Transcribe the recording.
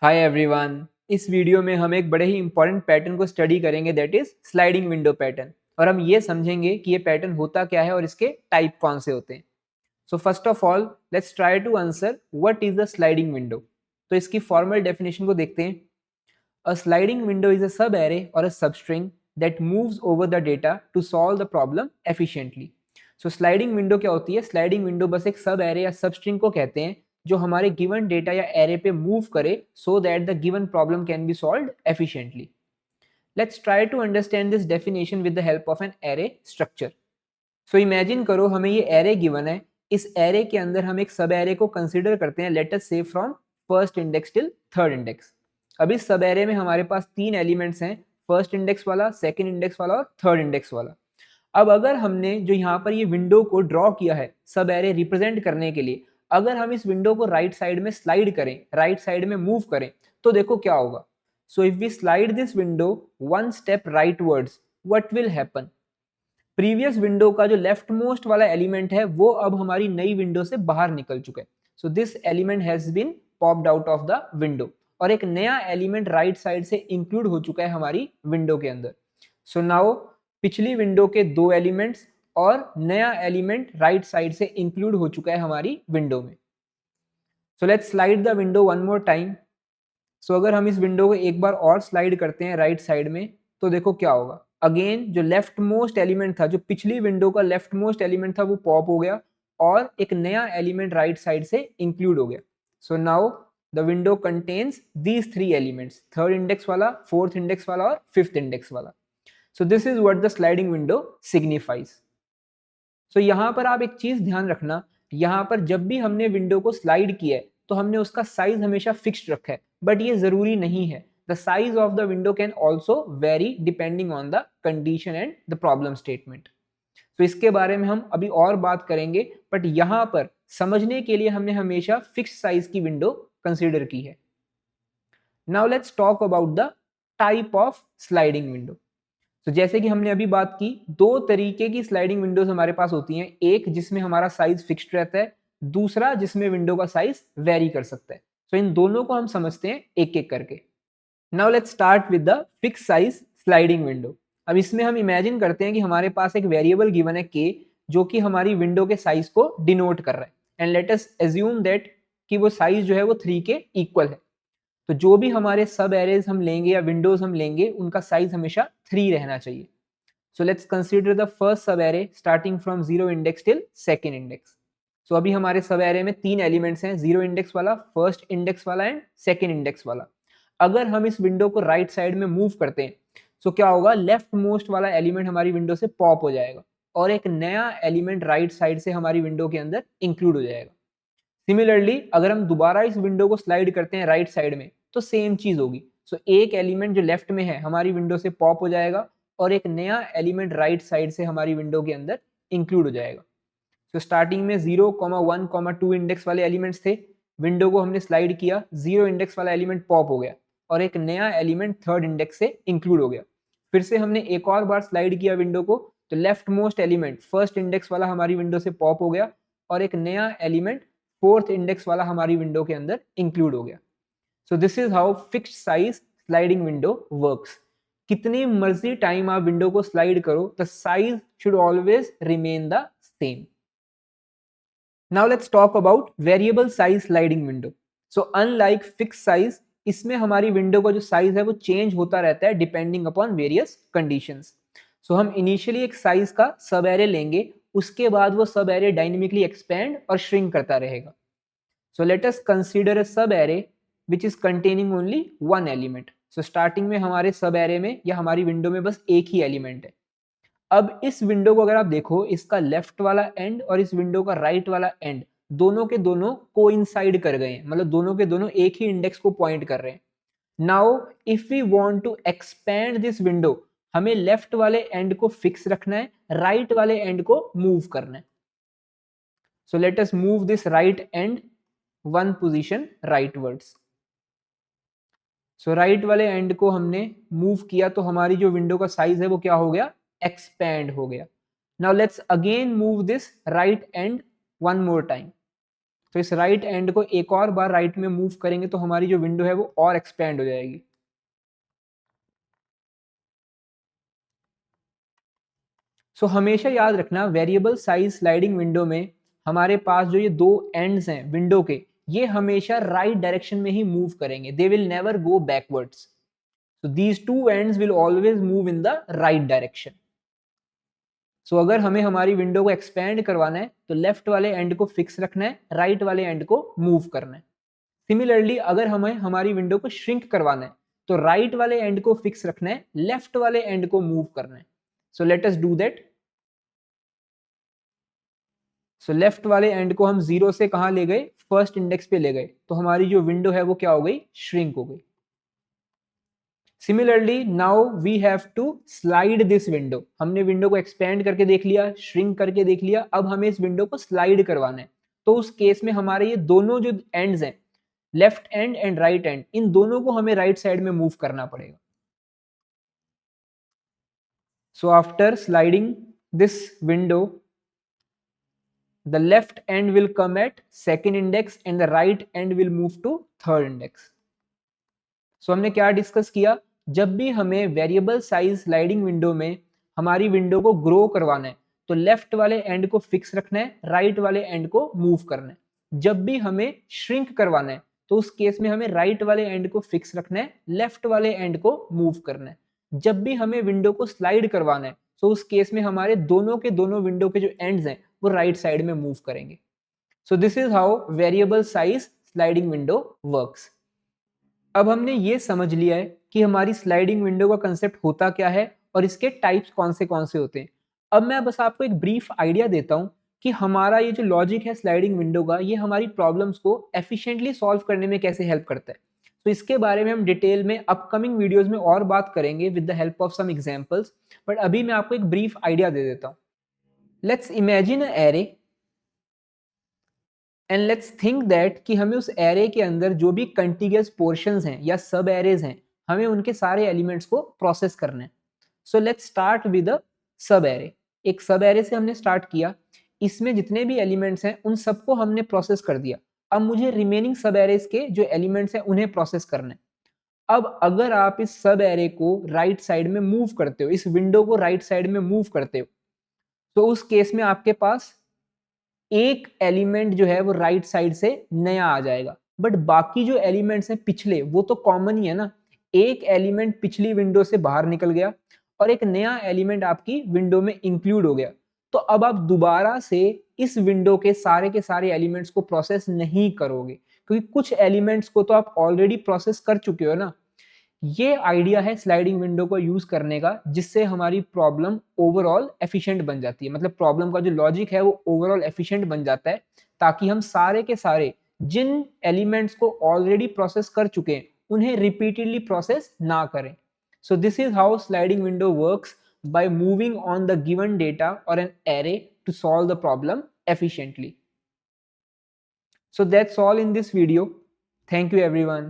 Hi everyone. इस video में हम एक बड़े ही इंपॉर्टेंट पैटर्न को स्टडी करेंगे, that is sliding window pattern. और हम ये समझेंगे कि ये पैटर्न होता क्या है और इसके टाइप कौन से होते हैं। So first of all let's try to answer what is the sliding window. तो इसकी फॉर्मल डेफिनेशन को देखते हैं। A sliding window is a sub array और a substring that moves over the data to solve the problem efficiently. So sliding window क्या होती है? Sliding window बस एक सब एरे या सबस्ट्रिंग को कहते हैं जो हमारे गिवन डेटा या एरे पे मूव करे so that the given problem can be solved efficiently. Let's try to understand this definition with the help of an array structure. So imagine करो हमें ये एरे गिवन है। इस एरे के अंदर हम एक सब एरे को कंसिडर करते हैं, लेट अस से from first index till third index. अब इस सब एरे में हमारे पास तीन एलिमेंट्स हैं, फर्स्ट इंडेक्स वाला, सेकंड इंडेक्स वाला और थर्ड इंडेक्स वाला। अब अगर हमने जो यहाँ पर ये विंडो को ड्रॉ किया है सब एरे रिप्रेजेंट करने के लिए, अगर हम इस विंडो को राइट साइड में स्लाइड करें, राइट साइड में मूव करें, तो देखो क्या होगा। So if we slide this window one step rightwards, what will happen? Previous window का जो लेफ्ट मोस्ट वाला एलिमेंट है वो अब हमारी नई विंडो से बाहर निकल चुका है। So this element has been popped out of the window और एक नया एलिमेंट राइट साइड से इंक्लूड हो चुका है हमारी विंडो के अंदर। सो नाउ पिछली विंडो के दो एलिमेंट्स और नया एलिमेंट राइट साइड से इंक्लूड हो चुका है हमारी विंडो में। So let's slide the window one more time. So अगर हम इस विंडो को एक बार और स्लाइड करते हैं राइट साइड में, तो देखो क्या होगा। अगेन जो लेफ्ट मोस्ट एलिमेंट था, जो पिछली विंडो का लेफ्ट मोस्ट एलिमेंट था, वो पॉप हो गया और एक नया एलिमेंट राइट साइड से इंक्लूड हो गया। So now the window contains these three elements, third index वाला, फोर्थ इंडेक्स वाला और फिफ्थ इंडेक्स वाला। So this is what the sliding window signifies. So यहाँ पर आप एक चीज ध्यान रखना, यहाँ पर जब भी हमने विंडो को स्लाइड किया है तो हमने उसका साइज हमेशा फिक्स्ड रखा है, बट ये जरूरी नहीं है। The size of the window can also very depending on the condition and the problem statement. तो इसके बारे में हम अभी और बात करेंगे, बट यहाँ पर समझने के लिए हमने हमेशा फिक्स साइज की विंडो कंसिडर की है। Now let's talk about the type of sliding window. तो जैसे कि हमने अभी बात की, दो तरीके की स्लाइडिंग विंडोज हमारे पास होती हैं, एक जिसमें हमारा साइज फिक्स्ड रहता है, दूसरा जिसमें विंडो का साइज वेरी कर सकता है। तो इन दोनों को हम समझते हैं एक एक करके। Now let's start with the fix size sliding window. अब इसमें हम इमेजिन करते हैं कि हमारे पास एक वेरिएबल गिवन है के, जो कि हमारी विंडो के साइज को डिनोट कर रहा है, and let us assume that कि वो साइज जो है वो 3 के इक्वल है। तो जो भी हमारे सब एरेज हम लेंगे या विंडोज हम लेंगे, उनका साइज हमेशा 3 रहना चाहिए। So let's consider the first sub array starting from zero index till second index. So अभी हमारे सब एरे में तीन एलिमेंट्स हैं, जीरो इंडेक्स वाला, फर्स्ट इंडेक्स वाला एंड सेकेंड इंडेक्स वाला। अगर हम इस विंडो को राइट साइड में मूव करते हैं, तो क्या होगा, लेफ्ट मोस्ट वाला एलिमेंट हमारी विंडो से पॉप हो जाएगा और एक नया एलिमेंट राइट साइड से हमारी विंडो के अंदर इंक्लूड हो जाएगा। सिमिलरली अगर हम दोबारा इस विंडो को स्लाइड करते हैं राइट साइड में, तो सेम चीज होगी। सो एक एलिमेंट जो लेफ्ट में है हमारी विंडो से पॉप हो जाएगा और एक नया एलिमेंट राइट साइड से हमारी विंडो के अंदर इंक्लूड हो जाएगा। तो स्टार्टिंग में 0,1,2 इंडेक्स वाले एलिमेंट्स थे, विंडो को हमने स्लाइड किया, जीरो इंडेक्स वाला एलिमेंट पॉप हो गया और एक नया एलिमेंट थर्ड इंडेक्स से इंक्लूड हो गया। फिर से हमने एक और बार स्लाइड किया विंडो को, तो left most element first index वाला हमारी विंडो से पॉप हो गया और एक नया एलिमेंट फोर्थ इंडेक्स वाला हमारी विंडो के अंदर इंक्लूड हो गया। सो this is how fixed size sliding window works. कितनी मर्जी टाइम आप विंडो को स्लाइड करो, the size should always remain the same. Now let's talk about variable size sliding window. So unlike fix size, इसमें हमारी window का जो size है वो चेंज होता रहता है डिपेंडिंग अपॉन वेरियस कंडीशंस। सो हम इनिशियली एक साइज का सब एरे लेंगे, उसके बाद वो सब एरे डायनेमिकली एक्सपेंड और श्रिंक करता रहेगा। So let us consider a sub array which is containing only one element. So starting में हमारे सब एरे में या हमारी विंडो में बस एक ही एलिमेंट है। अब इस विंडो को अगर आप देखो, इसका लेफ्ट वाला एंड और इस विंडो का राइट वाला एंड दोनों के दोनों कोइंसाइड कर गए हैं, मतलब दोनों के दोनों एक ही इंडेक्स को पॉइंट कर रहे हैं। Now if we want to expand this window, हमें लेफ्ट वाले एंड को फिक्स रखना है, राइट वाले एंड को मूव करना है। So let us move this right end one position rightwards. So right वाले एंड को हमने मूव किया तो हमारी जो विंडो का साइज है वो क्या हो गया, एक्सपैंड हो गया। Now let's again move this right end one more time. तो इस राइट एंड को एक और बार राइट में मूव करेंगे तो हमारी जो विंडो है वो और एक्सपेंड हो जाएगी। सो हमेशा याद रखना वेरिएबल साइज स्लाइडिंग विंडो में हमारे पास जो ये दो एंड्स हैं विंडो के, ये हमेशा राइट डायरेक्शन में ही मूव करेंगे, they will never go backwards. So these two ends will always move in the right direction. So अगर हमें हमारी विंडो को एक्सपेंड करवाना है तो लेफ्ट वाले एंड को फिक्स रखना है, राइट वाले एंड को मूव करना है। सिमिलरली अगर हमें हमारी विंडो को श्रिंक करवाना है तो राइट वाले एंड को फिक्स रखना है, लेफ्ट वाले एंड को मूव करना है। So let us do that. So left वाले एंड को हम 0 से कहां ले गए, फर्स्ट इंडेक्स पे ले गए, तो हमारी जो विंडो है वो क्या हो गई, श्रिंक हो गई। Similarly now we have to slide this window. हमने विंडो को एक्सपेंड करके देख लिया, श्रिंक करके देख लिया, अब हमें इस विंडो को स्लाइड करवाना है। तो उस केस में हमारे ये दोनों जो एंड्स हैं, left end and right end, इन दोनों को हमें राइट साइड में मूव करना पड़ेगा। So after sliding this window, the left end will come at second index and the right end will move to third index. So हमने क्या discuss किया, जब भी हमें वेरिएबल साइज स्लाइडिंग विंडो में हमारी विंडो को ग्रो करवाना है तो लेफ्ट वाले एंड को फिक्स रखना है, राइट वाले एंड को मूव करना है। जब भी हमें श्रिंक करवाना है तो उस केस में हमें राइट वाले एंड को फिक्स रखना है, लेफ्ट वाले एंड को मूव करना है। जब भी हमें विंडो को स्लाइड करवाना है तो उस केस में हमारे दोनों के दोनों विंडो के जो एंड्स हैं वो राइट साइड में मूव करेंगे। सो this is how variable size sliding window works. अब हमने ये समझ लिया है कि हमारी स्लाइडिंग विंडो का कंसेप्ट होता क्या है और इसके टाइप्स कौन से होते हैं। अब मैं बस आपको एक ब्रीफ आइडिया देता हूं कि हमारा ये जो लॉजिक है स्लाइडिंग विंडो का, ये हमारी प्रॉब्लम्स को एफिशिएंटली सॉल्व करने में कैसे हेल्प करता है। तो इसके बारे में हम डिटेल में अपकमिंग वीडियोस में और बात करेंगे with the help of some examples, but अभी मैं आपको एक ब्रीफ आइडिया दे देता हूं। Let's imagine a array and let's think that कि हमें उस एरे के अंदर जो भी कंटिग्यूअस पोर्शंस हैं या सब एरेज हैं, हमें उनके सारे एलिमेंट्स को प्रोसेस करना है। So let's start with a sub array. एक सब एरे से हमने स्टार्ट किया, इसमें जितने भी एलिमेंट्स हैं उन सबको हमने प्रोसेस कर दिया। अब मुझे रिमेनिंग सब एरेज के जो एलिमेंट्स हैं उन्हें प्रोसेस करना है। अब अगर आप इस सब एरे को राइट साइड में मूव करते हो, इस विंडो को राइट साइड में मूव करते हो, तो उस केस में आपके पास एक एलिमेंट जो है वो राइट साइड से नया आ जाएगा, बट बाकी जो एलिमेंट्स हैं पिछले वो तो कॉमन ही है ना। एक एलिमेंट पिछली विंडो से बाहर निकल गया और एक नया एलिमेंट आपकी विंडो में इंक्लूड हो गया, तो अब आप दोबारा से इस विंडो के सारे एलिमेंट्स को प्रोसेस नहीं करोगे, क्योंकि कुछ एलिमेंट्स को तो आप ऑलरेडी प्रोसेस कर चुके हो ना। ये आइडिया है स्लाइडिंग विंडो को यूज करने का, जिससे हमारी प्रॉब्लम ओवरऑल एफिशिएंट बन जाती है। मतलब प्रॉब्लम का जो लॉजिक है वो ओवरऑल एफिशिएंट बन जाता है, ताकि हम सारे के सारे जिन एलिमेंट्स को ऑलरेडी प्रोसेस कर चुके हैं उन्हें रिपीटेडली प्रोसेस ना करें। सो this is how sliding window works by moving on the given data or an array to solve the problem efficiently. So that's all in this video. Thank you everyone.